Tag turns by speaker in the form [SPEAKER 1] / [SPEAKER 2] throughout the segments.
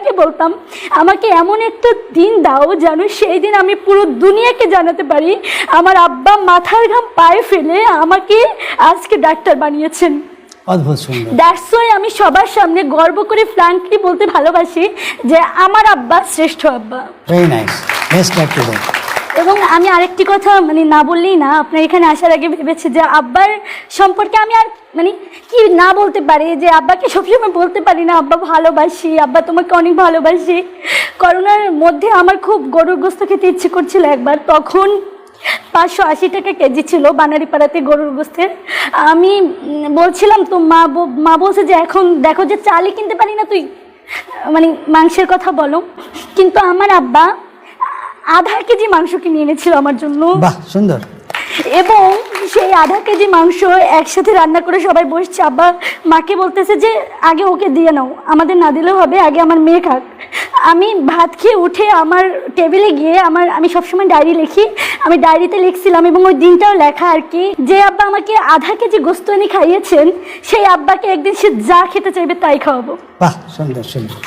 [SPEAKER 1] আব্বাকে বলতাম আমাকে এমন একটা দিন দাও যেন সেই দিন আমি পুরো দুনিয়াকে জানাতে পারি আমার আব্বা মাথার ঘাম পায়ে ফেলে আমাকে আজকে ডাক্তার বানিয়েছেন।
[SPEAKER 2] অদ্ভুত সুন্দর।
[SPEAKER 1] দ্যাটস ওয়াই আমি সবার সামনে গর্ব করে ফ্র্যাঙ্কলি বলতে ভালোবাসি যে আমার আব্বা শ্রেষ্ঠ আব্বা।
[SPEAKER 2] Very nice, best luck to them.
[SPEAKER 1] এবং আমি আরেকটি কথা মানে না বললেই না, আপনার এখানে আসার আগে ভেবেছি যে আব্বার সম্পর্কে আমি আর মানে কি না বলতে পারি, যে আব্বাকে সবসময় বলতে পারি না আব্বা ভালোবাসি, আব্বা তোমাকে অনেক ভালোবাসি। করোনার মধ্যে আমার খুব গরুর গোস্ত খেতে ইচ্ছে করছিল একবার, তখন 580 টাকা কেজি ছিল বানারীপাড়াতে গরুর গোস্তের। আমি বলছিলাম তো মা বলছে যে এখন দেখো যে চালই কিনতে পারি না, তুই মানে মাংসের কথা বলো। কিন্তু আমার আব্বা আধা কেজি মাংস কিনে এনেছিল আমার জন্য।
[SPEAKER 2] বাহ, সুন্দর।
[SPEAKER 1] এবং সেই আধা কেজি মাংস একসাথে রান্না করে সবাই বসছে। আব্বা মাকে বলতেছে যে আগে ওকে দিয়ে নাও, আমাদের না দিলেও হবে, আগে আমার মেয়ে খাক। আমি ভাত খেয়ে উঠে আমার টেবিলে গিয়ে আমি সবসময় ডায়েরি লিখি, আমি ডায়েরিতে লিখছিলাম এবং ওই দিনটাও লেখা আর কি, যে আব্বা আমাকে আধা কেজি গোস্ত এনে খাইয়েছেন সেই আব্বাকে একদিন সে যা খেতে চাইবে তাই খাওয়াবো।
[SPEAKER 2] বাহ, সুন্দর সুন্দর।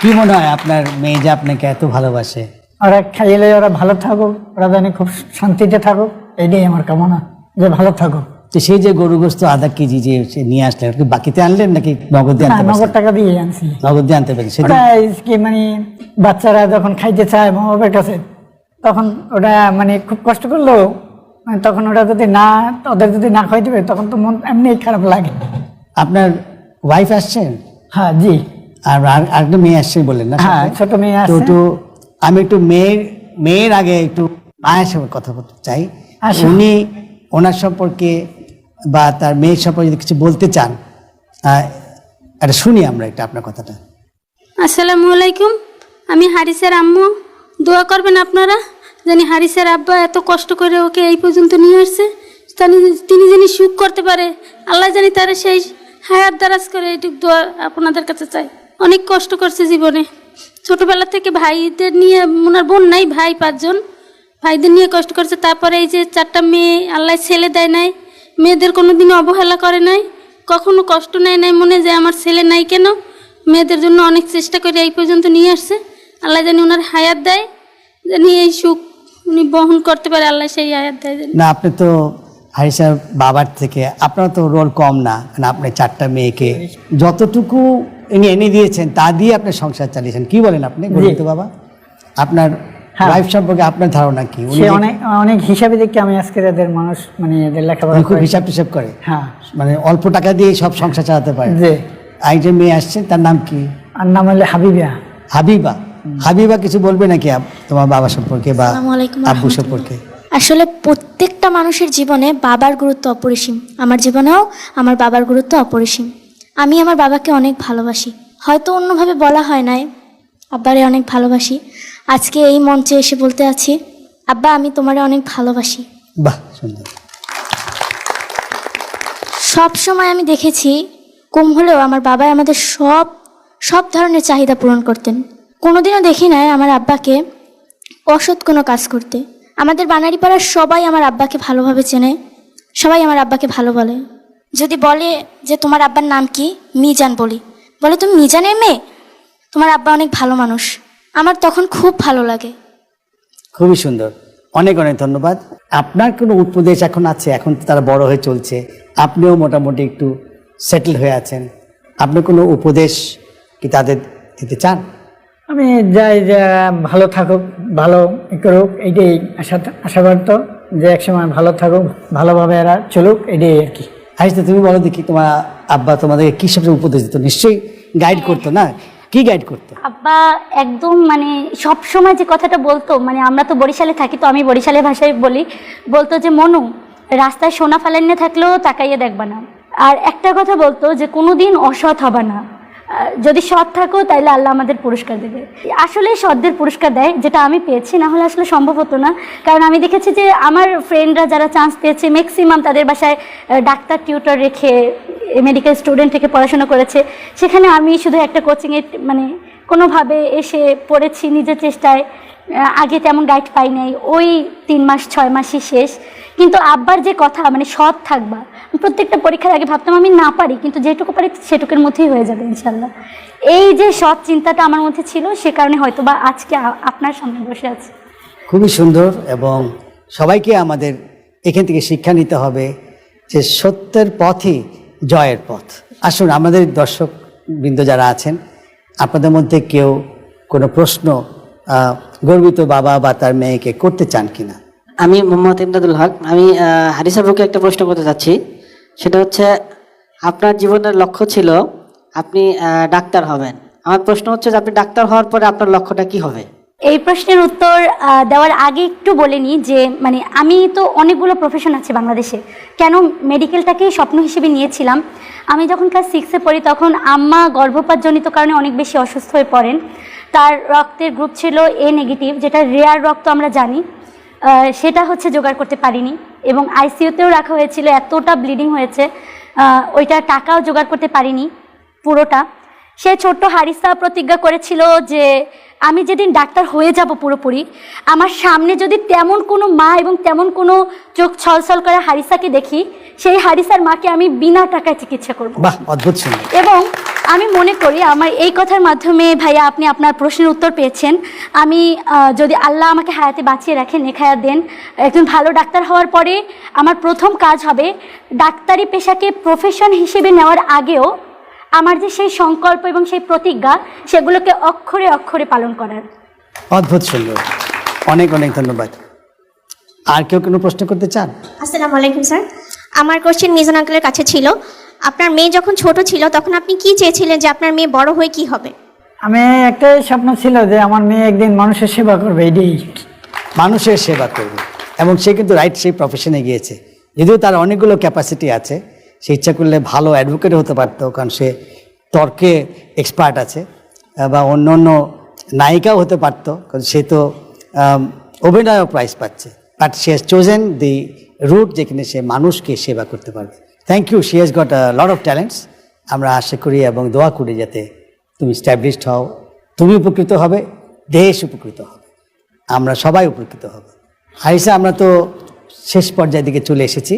[SPEAKER 2] কি মনে হয় আপনার মেয়ে যে আপনাকে এত ভালোবাসে?
[SPEAKER 3] ওরা খাইলে ওরা ভালো থাকুক, ওরা জানি খুব শান্তিতে থাকুক, এটাই আমার কামনা, যে ভালো থাকুক।
[SPEAKER 2] তো সেই যে গরু গোস্ত আধা কেজি যে নিয়ে আসলেন, আপনি বাকিতে আনলেন নাকি নগদ দিয়ে আনতে?
[SPEAKER 3] নগদ টাকা দিয়ে আনছি।
[SPEAKER 2] নগদ দিয়ে আনতে পেরেছি।
[SPEAKER 3] ওটা কি মানে বাচ্চারা যখন খাইতে চায় মা বাবার কাছে, তখন ওটা মানে খুব কষ্ট করলো, মানে তখন ওটা যদি না ওদের যদি না খাইতে পারে তখন তো মন এমনি খারাপ লাগে।
[SPEAKER 2] আপনার ওয়াইফ আসছেন?
[SPEAKER 3] হ্যাঁ জি।
[SPEAKER 2] আর আরেকটা মেয়ে আসছে বললেন না?
[SPEAKER 3] হ্যাঁ, ছোট মেয়ে
[SPEAKER 2] তো
[SPEAKER 3] আছে।
[SPEAKER 2] আমি একটু মেয়ের আগে একটু মায়ের সঙ্গে কথা বলতে চাই। উনি ওনার সম্পর্কে বা তার মেয়ের সম্পর্কে যদি কিছু বলতে চান, এটা শুনি আমরা একটা আপনার কথাটা।
[SPEAKER 4] আসসালামু আলাইকুম, আমি হারিসের আম্মু। দোয়া করবেন আপনারা জানি হারিসের আব্বা এত কষ্ট করে ওকে এই পর্যন্ত নিয়ে আসছে, তিনি জানি সুখ করতে পারে, আল্লাহ জানি তারা সেই হায়াত দারাজ করে, এইটুকু দোয়া আপনাদের কাছে চাই। অনেক কষ্ট করছে জীবনে, ছোটোবেলা থেকে ভাইদের নিয়ে, ওনার বোন নাই, ভাই 5 জন, ভাইদের নিয়ে কষ্ট করছে। তারপরে এই যে 4টা মেয়ে আল্লাহ ছেলে দেয় নাই, মেয়েদের কোনো দিনও অবহেলা করে নাই, কখনো কষ্ট নেয় নাই মনে যে আমার ছেলে নাই কেন। মেয়েদের জন্য অনেক চেষ্টা করে এই পর্যন্ত নিয়ে আসছে। আল্লাহ জানি ওনার হায়াত দেয়, জানি এই সুখ উনি বহন করতে পারে, আল্লাহ সেই হায়াত দেয়।
[SPEAKER 2] না, আপনি তো হারিসার বাবার থেকে আপনার তো রোল কম না, কারণ আপনি 4টা মেয়েকে যতটুকু ইনি এনে দিয়েছেন তা দিয়ে আপনি সংসার চালিয়েছেন। কি বলেন আপনি গরিত বাবা? আপনার ওয়াইফ সম্পর্কে আপনার ধারণা কি?
[SPEAKER 3] সে অনেক হিসাবে দেখি আমি আজকের এদের মানুষ, মানে এদের লেখাপড়া
[SPEAKER 2] খুব হিসাব টিসাব করে।
[SPEAKER 3] হ্যাঁ,
[SPEAKER 2] মানে অল্প টাকা দিয়ে সব সংসার চালাতে পারে।
[SPEAKER 3] জি।
[SPEAKER 2] একজন মেয়ে আসছেন, তার নাম কি?
[SPEAKER 3] আর নাম হলে হাবিবা।
[SPEAKER 2] হাবিবা। হাবিবা কিছু বলবে নাকি তোমার বাবা সম্পর্কে বা আব্বু সম্পর্কে?
[SPEAKER 5] আসলে প্রত্যেকটা মানুষের জীবনে বাবার গুরুত্ব অপরিসীম। আমার জীবনেও আমার বাবার গুরুত্ব অপরিসীম। আমি আমার বাবাকে অনেক ভালোবাসি, হয়তো অন্যভাবে বলা হয় নাই, আব্বারে অনেক ভালোবাসি। আজকে এই মঞ্চে এসে বলতে আছি, আব্বা আমি তোমারে অনেক ভালোবাসি।
[SPEAKER 2] বাহ, সুন্দর।
[SPEAKER 5] সব সময় আমি দেখেছি কম হলেও আমার বাবা আমাদের সব ধরনের চাহিদা পূরণ করতেন। কোনোদিনও দেখি নাই আমার আব্বাকে অসৎ কোনো কাজ করতে। আমাদের বানারীপাড়ার সবাই আমার আব্বাকে ভালোভাবে চেনে, সবাই আমার আব্বাকে ভালো বলে। যদি বলে যে তোমার আব্বার নাম কি, মিজান বলে তুমি মিজানের মেয়ে, তোমার আব্বা অনেক ভালো মানুষ। আমার তখন খুব ভালো লাগে।
[SPEAKER 2] খুবই সুন্দর, অনেক অনেক ধন্যবাদ। আপনার কোনো উপদেশ এখন আছে? এখন তো তারা বড় হয়ে চলছে, আপনিও মোটামুটি একটু সেটেল হয়ে আছেন, আপনি কোনো উপদেশ কি তাদের দিতে চান?
[SPEAKER 3] আমি যাই যে ভালো থাকুক, ভালো করুক, এইটাই আশাবাদ, যে একসময় ভালো থাকুক, ভালোভাবে এরা চলুক, এটাই আর কি।
[SPEAKER 2] হারিস, তুমি বলো দেখি, তোমার আব্বা তোমাদেরকে কি সবচেয়ে উপদেশ দিত? নিশ্চয়ই গাইড করতো না? কি গাইড করতো?
[SPEAKER 1] আব্বা একদম মানে সব সময় যে কথাটা বলতো, মানে আমরা তো বরিশালে থাকি, তো আমি বরিশালের ভাষায় বলতো যে মনু, রাস্তায় সোনা ফালাইনে থাকলেও তাকাইয়ে দেখবা না। আর একটা কথা বলতো যে কোনোদিন অসৎ হবে না, যদি সৎ থাকো তাইলে আল্লাহ আমাদের পুরস্কার দেবে। আসলে সৎদের পুরস্কার দেয়, যেটা আমি পেয়েছি, না হলে আসলে সম্ভব হতো না। কারণ আমি দেখেছি যে আমার ফ্রেন্ডরা যারা চান্স পেয়েছে ম্যাক্সিমাম তাদের বাসায় ডাক্তার টিউটর রেখে মেডিকেল স্টুডেন্ট থেকে পড়াশোনা করেছে, সেখানে আমি শুধু একটা কোচিংয়ে মানে কোনোভাবে এসে পড়েছি নিজের চেষ্টায়, আগে তেমন গাইড পাই নাই, ওই 3 মাস 6 মাসই শেষ। কিন্তু আব্বার যে কথা মানে সৎ থাকবা, প্রত্যেকটা পরীক্ষার আগে ভাবতাম আমি না পারি, কিন্তু যেটুকু পারি সেটুকুর মধ্যেই হয়ে যাবে ইনশাল্লাহ। এই যে সৎ চিন্তাটা আমার মধ্যে ছিল, সে কারণে হয়তো বা আজকে আপনার সামনে বসে আছি।
[SPEAKER 2] খুবই সুন্দর, এবং সবাইকে আমাদের এখান থেকে শিক্ষা নিতে হবে যে সত্যের পথই জয়ের পথ। আসুন, আমাদের দর্শকবৃন্দ যারা আছেন, আপনাদের মধ্যে কেউ কোনো প্রশ্ন গর্বিত বাবা বা তার মেয়েকে করতে চান কিনা?
[SPEAKER 6] আমি মোহাম্মদ ইমদাদুল হক। আমি হারিস আব্বুকে একটা প্রশ্ন করতে চাচ্ছি। সেটা হচ্ছে, আপনার জীবনের লক্ষ্য ছিল আপনি ডাক্তার হবেন। আমার প্রশ্ন হচ্ছে যে আপনি ডাক্তার হওয়ার পরে আপনার লক্ষ্যটা কি হবে?
[SPEAKER 1] এই প্রশ্নের উত্তর দেওয়ার আগে একটু বলে নিই যে মানে আমি তো অনেকগুলো প্রফেশন আছে বাংলাদেশে, কেন মেডিকেলটাকেই স্বপ্ন হিসেবে নিয়েছিলাম। আমি যখন ক্লাস 6-এ পড়ি তখন আম্মা গর্ভপাতজনিত কারণে অনেক বেশি অসুস্থ হয়ে পড়েন। তার রক্তের গ্রুপ ছিল A নেগেটিভ, যেটা রেয়ার রক্ত আমরা জানি। সেটা হচ্ছে জোগাড় করতে পারিনি, এবং আইসিইউতেও রাখা হয়েছিল, এতটা ব্লিডিং হয়েছে, ওইটা টাকাও জোগাড় করতে পারিনি পুরোটা। সে ছোট্ট হারিসা প্রতিজ্ঞা করেছিল যে আমি যেদিন ডাক্তার হয়ে যাব পুরোপুরি, আমার সামনে যদি তেমন কোনো মা এবং তেমন কোনো চোখ ছলছল করে হারিসাকে দেখি, সেই হারিসার মাকে আমি বিনা টাকায় চিকিৎসা করব।
[SPEAKER 2] বাহ, অদ্ভুত সুন্দর।
[SPEAKER 1] এবং আমি মনে করি আমার এই কথার মাধ্যমে ভাইয়া আপনি আপনার প্রশ্নের উত্তর পেয়েছেন। আমি যদি আল্লাহ আমাকে হায়াতে বাঁচিয়ে রাখেন, নেখায়া দেন, একজন ভালো ডাক্তার হওয়ার পরে আমার প্রথম কাজ হবে ডাক্তারি পেশাকে প্রফেশন হিসেবে নেওয়ার আগেও আমার যে সেই সংকল্প এবং সেই প্রতিজ্ঞা, সেগুলোকে অক্ষরে অক্ষরে পালন করার।
[SPEAKER 2] অদ্ভুত সুন্দর, অনেক অনেক ধন্যবাদ। আর কেউ কোনো প্রশ্ন করতে চান?
[SPEAKER 7] আসসালামু আলাইকুম স্যার। আমার কোশ্চেন মিজান আঙ্কেলের কাছে ছিল, আপনার মেয়ে যখন ছোট ছিল তখন আপনি কি চেয়েছিলেন যে আপনার মেয়ে বড় হয়ে কি হবে?
[SPEAKER 3] আমি একটাই স্বপ্ন ছিল যে আমার মেয়ে একদিন মানুষের সেবা করবে, এটাই।
[SPEAKER 2] মানুষের সেবা করবে, এবং সে কিন্তু রাইট সেই প্রফেশনে গিয়েছে। যদিও তার অনেকগুলো ক্যাপাসিটি আছে, সে ইচ্ছা করলে ভালো অ্যাডভোকেট হতে পারতো, কারণ সে তর্কে এক্সপার্ট আছে, বা অন্য অন্য নায়িকাও হতে পারতো, কারণ সে তো অভিনয়ও প্রাইজ পাচ্ছে। But she has chosen the route যেখানে সে মানুষকে সেবা করতে পারবে। Thank you, she has got a lot of talents. আমরা আশা করি এবং দোয়া করি যাতে তুমি স্ট্যাবলিশড হও, তুমি উপকৃত হবে, দেশ উপকৃত হবে, আমরা সবাই উপকৃত হব। হারিসা, আমরা তো শেষ পর্যায়ের দিকে চলে এসেছি,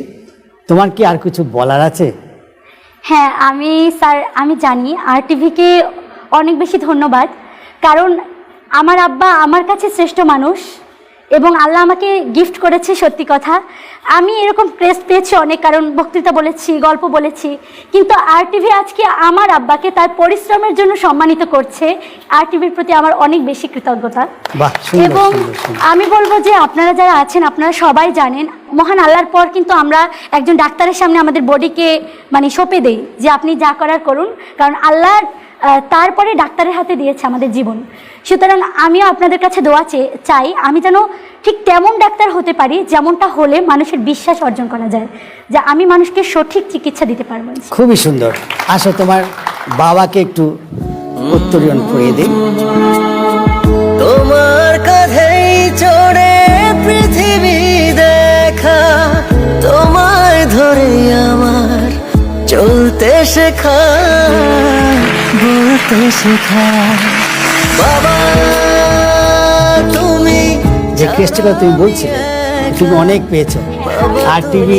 [SPEAKER 2] তোমার কি আর কিছু বলার আছে?
[SPEAKER 1] হ্যাঁ, আমি জানি RTVকে অনেক বেশি ধন্যবাদ, কারণ আমার আব্বা আমার কাছে শ্রেষ্ঠ মানুষ, এবং আল্লাহ আমাকে গিফট করেছে। সত্যি কথা, আমি এরকম প্রেস পেয়েছি অনেক, কারণ বক্তৃতা বলেছি, গল্প বলেছি, কিন্তু RTV আজকে আমার আব্বাকে তার পরিশ্রমের জন্য সম্মানিত করছে। RTVর প্রতি আমার অনেক বেশি কৃতজ্ঞতা।
[SPEAKER 2] বাহ, সুন্দর,
[SPEAKER 1] এবং
[SPEAKER 2] সুন্দর, সুন্দর।
[SPEAKER 1] আমি বলবো যে আপনারা যারা আছেন, আপনারা সবাই জানেন মহান আল্লাহর পর কিন্তু আমরা একজন ডাক্তারের সামনে আমাদের বডিকে মানে সঁপে দেই যে আপনি যা করার করুন, কারণ আল্লাহ তারপরে ডাক্তারের হাতে দিয়েছে আমাদের জীবন। সুতরাং আমিও আপনাদের কাছে দোয়া চাই আমি যেন ঠিক তেমন ডাক্তার হতে পারি যেমনটা হলে মানুষের বিশ্বাস অর্জন করা যায় যে আমি মানুষকে সঠিক চিকিৎসা দিতে পারবো।
[SPEAKER 2] খুবই সুন্দর। আসো, তোমার বাবাকে একটু উত্তরীয়ন করিয়ে দিই।
[SPEAKER 8] তোমার কাঁধেই চড়ে পৃথিবী দেখা, তোমায় ধরে আমার চলতে শেখা, বলতে শেখা। বাবা তুমি
[SPEAKER 2] যে কেসটা তুমি বলছিলে, তুমি অনেক পেয়েছো, RTV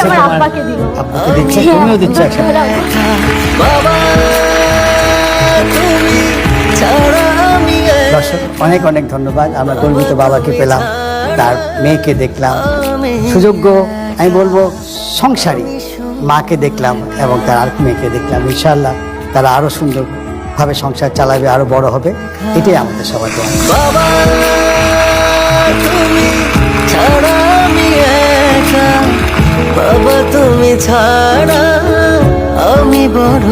[SPEAKER 1] আমার আব্বাকে দিল,
[SPEAKER 2] আব্বাকে দিচ্ছে, তুমিও দিচ্ছ একসাথে।
[SPEAKER 8] বাবা তুমি ছাড়া আমি
[SPEAKER 2] দর্শক, অনেক অনেক ধন্যবাদ। আমরা গর্বিত বাবাকে পেলাম, তার মেয়েকে দেখলাম, সুযোগ্য আমি বলবো সংসারী মাকে দেখলাম, এবং তার আর মেয়েকে দেখলাম। ইনশাআল্লাহ তারা আরো সুন্দরভাবে সংসার চালাবে, আরো বড় হবে, এটাই আমাদের সবার দোয়া।
[SPEAKER 8] বাবা তুমি ছাড়া আমি একা, বাবা তুমি ছাড়া আমি বড়